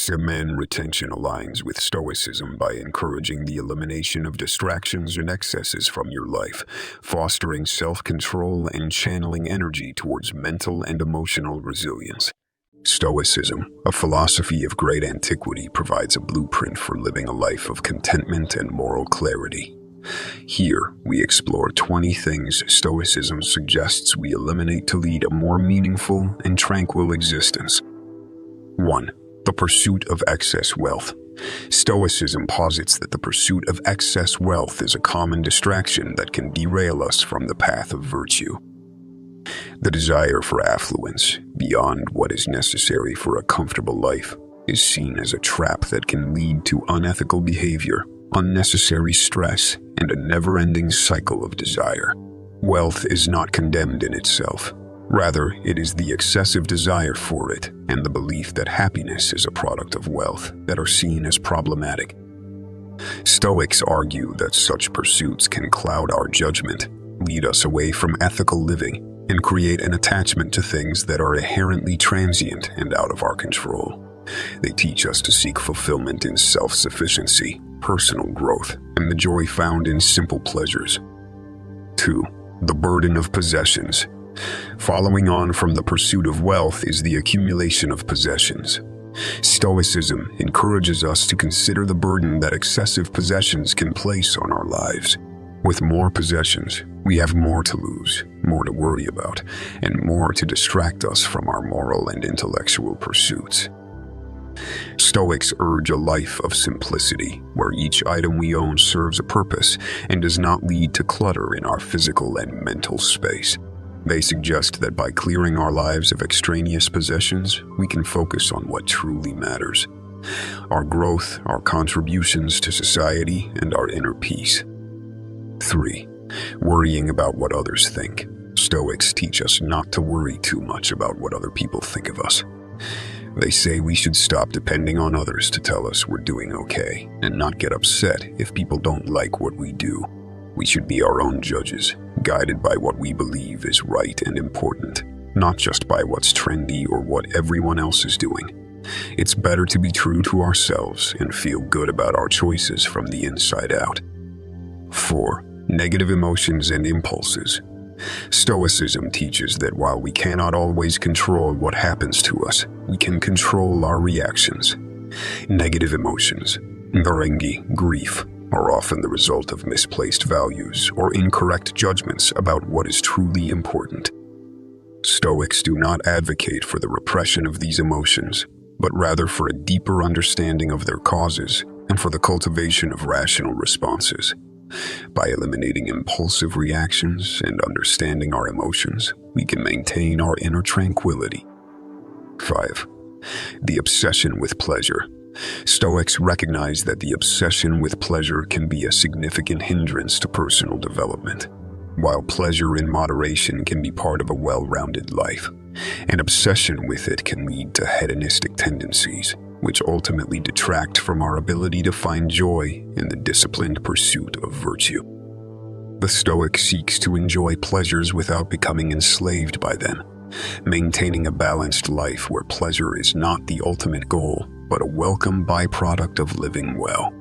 Semen retention aligns with Stoicism by encouraging the elimination of distractions and excesses from your life, fostering self-control and channeling energy towards mental and emotional resilience. Stoicism, a philosophy of great antiquity, provides a blueprint for living a life of contentment and moral clarity. Here, we explore 20 things Stoicism suggests we eliminate to lead a more meaningful and tranquil existence. 1. The pursuit of excess wealth. Stoicism posits that the pursuit of excess wealth is a common distraction that can derail us from the path of virtue. The desire for affluence, beyond what is necessary for a comfortable life, is seen as a trap that can lead to unethical behavior, unnecessary stress, and a never-ending cycle of desire. Wealth is not condemned in itself. Rather, it is the excessive desire for it and the belief that happiness is a product of wealth that are seen as problematic. Stoics argue that such pursuits can cloud our judgment, lead us away from ethical living, and create an attachment to things that are inherently transient and out of our control. They teach us to seek fulfillment in self-sufficiency, personal growth, and the joy found in simple pleasures. 2. The burden of possessions. Following on from the pursuit of wealth is the accumulation of possessions. Stoicism encourages us to consider the burden that excessive possessions can place on our lives. With more possessions, we have more to lose, more to worry about, and more to distract us from our moral and intellectual pursuits. Stoics urge a life of simplicity, where each item we own serves a purpose and does not lead to clutter in our physical and mental space. They suggest that by clearing our lives of extraneous possessions, we can focus on what truly matters: our growth, our contributions to society, and our inner peace. 3. Worrying about what others think. Stoics teach us not to worry too much about what other people think of us. They say we should stop depending on others to tell us we're doing okay, and not get upset if people don't like what we do. We should be our own judges, guided by what we believe is right and important, not just by what's trendy or what everyone else is doing. It's better to be true to ourselves and feel good about our choices from the inside out. 4. Negative emotions and impulses. Stoicism teaches that while we cannot always control what happens to us, we can control our reactions. Negative emotions, varengi, grief, are often the result of misplaced values or incorrect judgments about what is truly important. Stoics do not advocate for the repression of these emotions, but rather for a deeper understanding of their causes and for the cultivation of rational responses. By eliminating impulsive reactions and understanding our emotions, we can maintain our inner tranquility. 5. The obsession with pleasure. Stoics recognize that the obsession with pleasure can be a significant hindrance to personal development. While pleasure in moderation can be part of a well-rounded life, an obsession with it can lead to hedonistic tendencies, which ultimately detract from our ability to find joy in the disciplined pursuit of virtue. The Stoic seeks to enjoy pleasures without becoming enslaved by them, maintaining a balanced life where pleasure is not the ultimate goal, but a welcome byproduct of living well.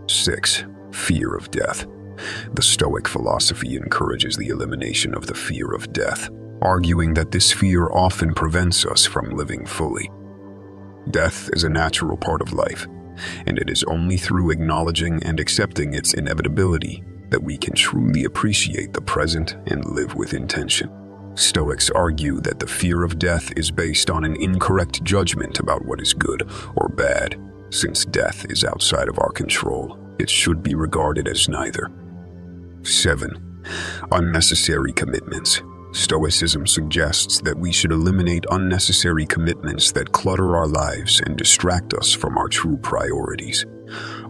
6. Fear of death. The Stoic philosophy encourages the elimination of the fear of death, arguing that this fear often prevents us from living fully. Death is a natural part of life, and it is only through acknowledging and accepting its inevitability that we can truly appreciate the present and live with intention. Stoics argue that the fear of death is based on an incorrect judgment about what is good or bad. Since death is outside of our control, it should be regarded as neither. 7. Unnecessary commitments. Stoicism suggests that we should eliminate unnecessary commitments that clutter our lives and distract us from our true priorities.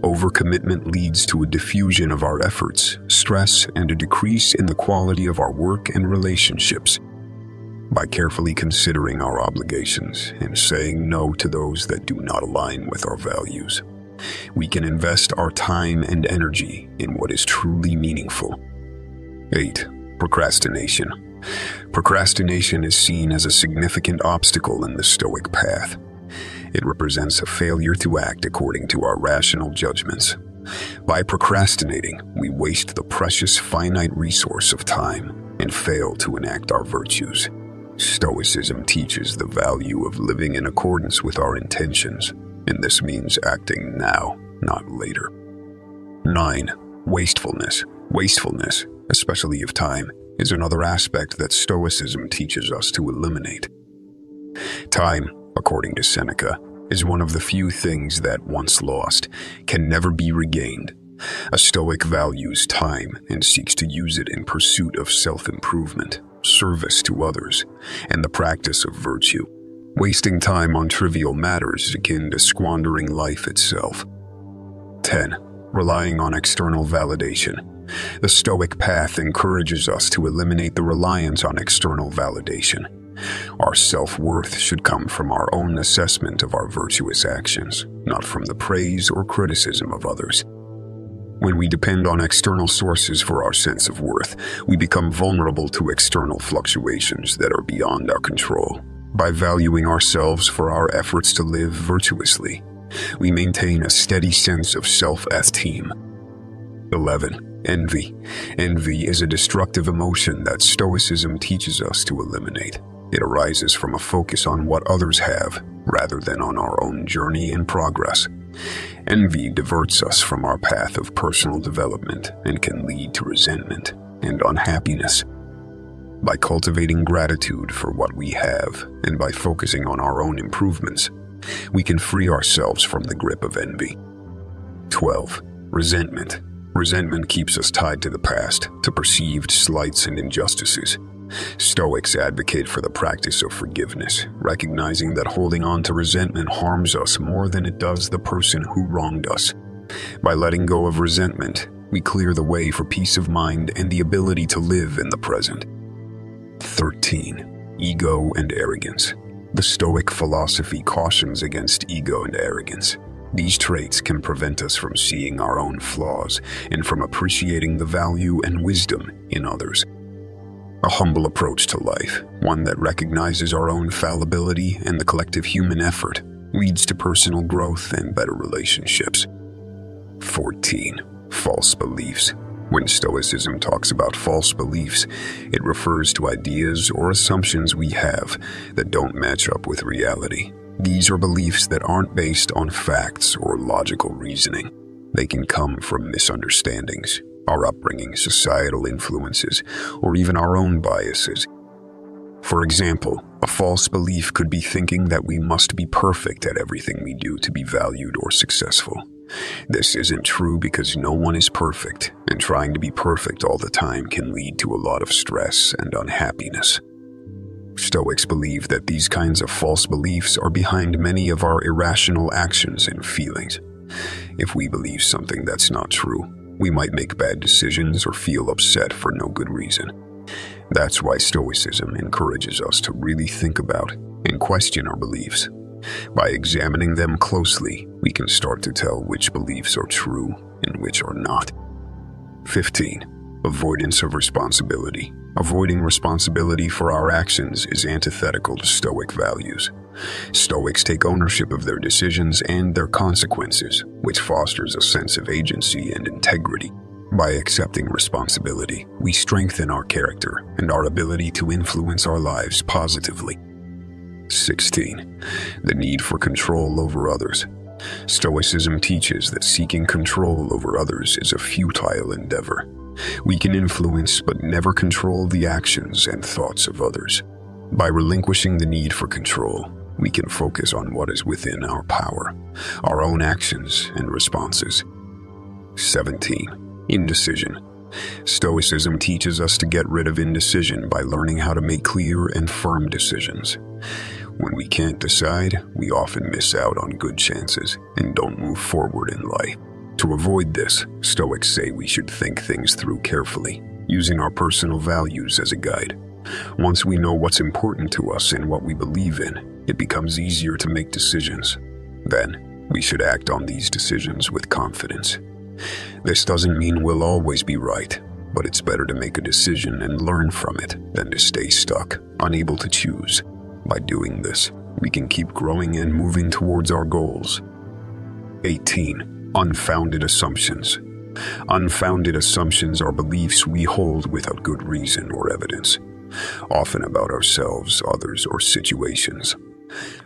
Overcommitment leads to a diffusion of our efforts, stress, and a decrease in the quality of our work and relationships. By carefully considering our obligations and saying no to those that do not align with our values, we can invest our time and energy in what is truly meaningful. 8. Procrastination. Procrastination is seen as a significant obstacle in the Stoic path. It represents a failure to act according to our rational judgments. By procrastinating, we waste the precious finite resource of time and fail to enact our virtues. Stoicism teaches the value of living in accordance with our intentions, and this means acting now, not later. 9. Wastefulness. Wastefulness, especially of time, is another aspect that Stoicism teaches us to eliminate. Time, according to Seneca, is one of the few things that, once lost, can never be regained. A Stoic values time and seeks to use it in pursuit of self-improvement, service to others, and the practice of virtue. Wasting time on trivial matters is akin to squandering life itself. 10. Relying on external validation. The Stoic path encourages us to eliminate the reliance on external validation. Our self-worth should come from our own assessment of our virtuous actions, not from the praise or criticism of others. When we depend on external sources for our sense of worth, we become vulnerable to external fluctuations that are beyond our control. By valuing ourselves for our efforts to live virtuously, we maintain a steady sense of self-esteem. 11. Envy. Envy is a destructive emotion that Stoicism teaches us to eliminate. It arises from a focus on what others have, rather than on our own journey and progress. Envy diverts us from our path of personal development and can lead to resentment and unhappiness. By cultivating gratitude for what we have and by focusing on our own improvements, we can free ourselves from the grip of envy. 12. Resentment. Resentment keeps us tied to the past, to perceived slights and injustices. Stoics advocate for the practice of forgiveness, recognizing that holding on to resentment harms us more than it does the person who wronged us. By letting go of resentment, we clear the way for peace of mind and the ability to live in the present. 13. Ego and arrogance. The Stoic philosophy cautions against ego and arrogance. These traits can prevent us from seeing our own flaws and from appreciating the value and wisdom in others. A humble approach to life, one that recognizes our own fallibility and the collective human effort, leads to personal growth and better relationships. 14. False beliefs. When Stoicism talks about false beliefs, it refers to ideas or assumptions we have that don't match up with reality. These are beliefs that aren't based on facts or logical reasoning. They can come from misunderstandings, our upbringing, societal influences, or even our own biases. For example, a false belief could be thinking that we must be perfect at everything we do to be valued or successful. This isn't true because no one is perfect, and trying to be perfect all the time can lead to a lot of stress and unhappiness. Stoics believe that these kinds of false beliefs are behind many of our irrational actions and feelings. If we believe something that's not true, we might make bad decisions or feel upset for no good reason. That's why Stoicism encourages us to really think about and question our beliefs. By examining them closely, we can start to tell which beliefs are true and which are not. 15. Avoidance of responsibility. Avoiding responsibility for our actions is antithetical to Stoic values. Stoics take ownership of their decisions and their consequences, which fosters a sense of agency and integrity. By accepting responsibility, we strengthen our character and our ability to influence our lives positively. 16. The need for control over others. Stoicism teaches that seeking control over others is a futile endeavor. We can influence but never control the actions and thoughts of others. By relinquishing the need for control, we can focus on what is within our power, our own actions and responses. 17. Indecision. Stoicism teaches us to get rid of indecision by learning how to make clear and firm decisions. When we can't decide, we often miss out on good chances and don't move forward in life. To avoid this, Stoics say we should think things through carefully, using our personal values as a guide. Once we know what's important to us and what we believe in, it becomes easier to make decisions. Then, we should act on these decisions with confidence. This doesn't mean we'll always be right, but it's better to make a decision and learn from it than to stay stuck, unable to choose. By doing this, we can keep growing and moving towards our goals. 18. Unfounded assumptions. Unfounded assumptions are beliefs we hold without good reason or evidence, often about ourselves, others, or situations.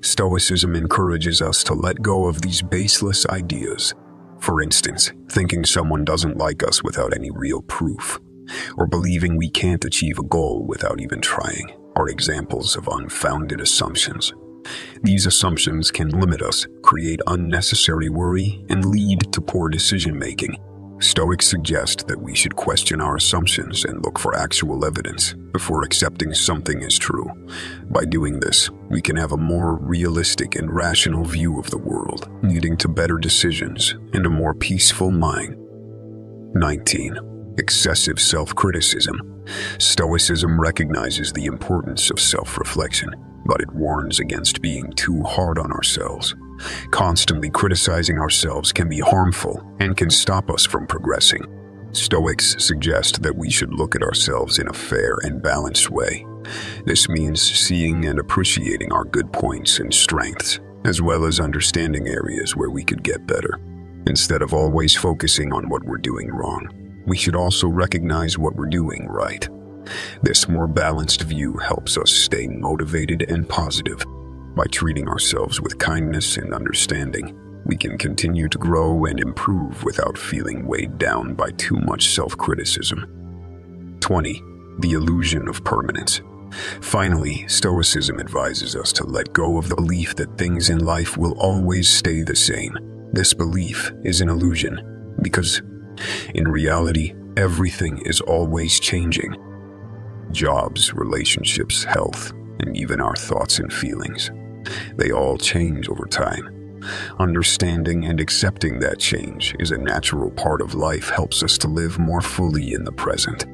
Stoicism encourages us to let go of these baseless ideas. For instance, thinking someone doesn't like us without any real proof, or believing we can't achieve a goal without even trying, are examples of unfounded assumptions. These assumptions can limit us, create unnecessary worry, and lead to poor decision-making. Stoics suggest that we should question our assumptions and look for actual evidence before accepting something as true. By doing this, we can have a more realistic and rational view of the world, leading to better decisions and a more peaceful mind. 19. Excessive self-criticism. Stoicism recognizes the importance of self-reflection, but it warns against being too hard on ourselves. Constantly criticizing ourselves can be harmful and can stop us from progressing. Stoics suggest that we should look at ourselves in a fair and balanced way. This means seeing and appreciating our good points and strengths, as well as understanding areas where we could get better. Instead of always focusing on what we're doing wrong, we should also recognize what we're doing right. This more balanced view helps us stay motivated and positive. By treating ourselves with kindness and understanding, we can continue to grow and improve without feeling weighed down by too much self-criticism. 20. The illusion of permanence. Finally, Stoicism advises us to let go of the belief that things in life will always stay the same. This belief is an illusion, because in reality, everything is always changing. Jobs, relationships, health, and even our thoughts and feelings. They all change over time. Understanding and accepting that change is a natural part of life helps us to live more fully in the present.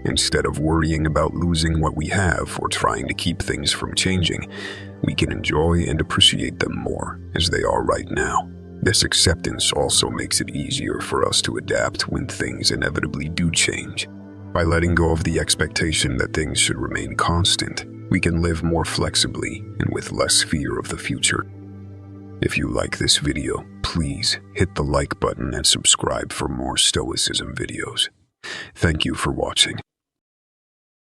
Instead of worrying about losing what we have or trying to keep things from changing, we can enjoy and appreciate them more as they are right now. This acceptance also makes it easier for us to adapt when things inevitably do change. By letting go of the expectation that things should remain constant, we can live more flexibly and with less fear of the future. If you like this video, please hit the like button and subscribe for more Stoicism videos. Thank you for watching.